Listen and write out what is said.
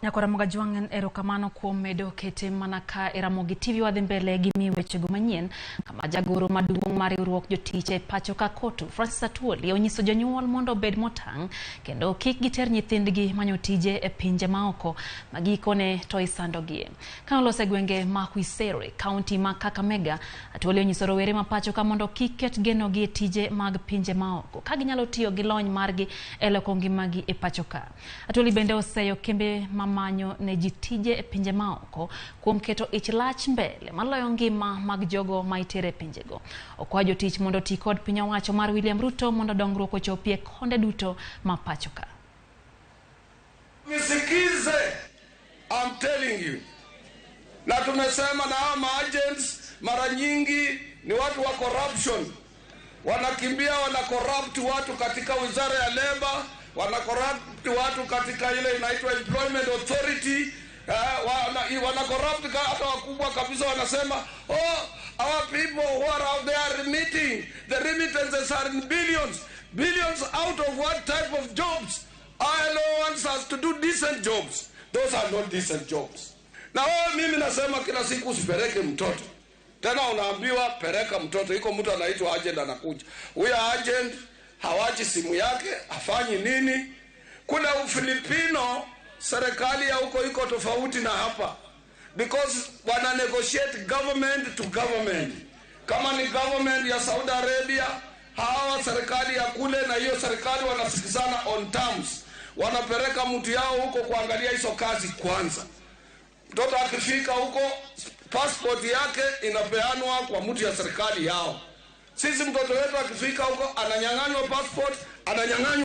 Nyakora Ramogi erokamano kuom medo kete manaka Ramogi TV wadhi mbele gi miwechego manyien kama jagoro maduong' mar riwruok jotich e pacho ka kotu Francis Atwoli onyiso jonyuol mondo obed motang' kendo kik giter nyithindgi manyo tije e pinje maoko magikone to isandogie. Ka olose gwenge ma Huisere, kaunti ma Kakamega, Atwoli onyiso rowere ma pacho ka mondo kik ket genogi e tije mag pinje maoko ka ginyalo tiyo gi lony margi e loko ngimagi e pacho ka. Atwoli bende oseyo kembe manyo ne jitije e pinje maoko kuom keto ich lach mbele maloyo ngima mag jogo ma itere pinjego. Okwayo jotich mondo ti kod piny owacho mar William Ruto mondo dongruok ochopie konde duto ma pacho ka. Msikize, I'm telling you. Na tumesema na hawa agents mara nyingi ni watu wa corruption. Wanakimbia corrupt watu katika wizara ya labor, corrupt watu katika ile inaitwa employment authority, corrupt hata wakubwa kabisa wanasema our people who are out there remitting, the remittances are in billions out of what type of jobs? ILO wants us to do decent jobs. Those are not decent jobs. Na mimi nasema kila siku usipeleke mtoto. Tena unaambiwa pereka mtoto, iko mtu anaitwa agent anakuja. Huyo agent hawachi simu yake, hafanyi nini? Kuna Ufilipino, serikali ya huko iko tofauti na hapa. Because wana negotiate government to government. Kama ni government ya Saudi Arabia, hawa serikali ya kule na hiyo serikali wanasikizana on terms. Wanapeleka mtu yao huko kuangalia hizo kazi kwanza. Mtoto akifika huko, passport yake inapeanwa kwa mtu ya serikali yao. Sisi mtoto wetu akifika huko ananyang'anywa passport, ananyang'anywa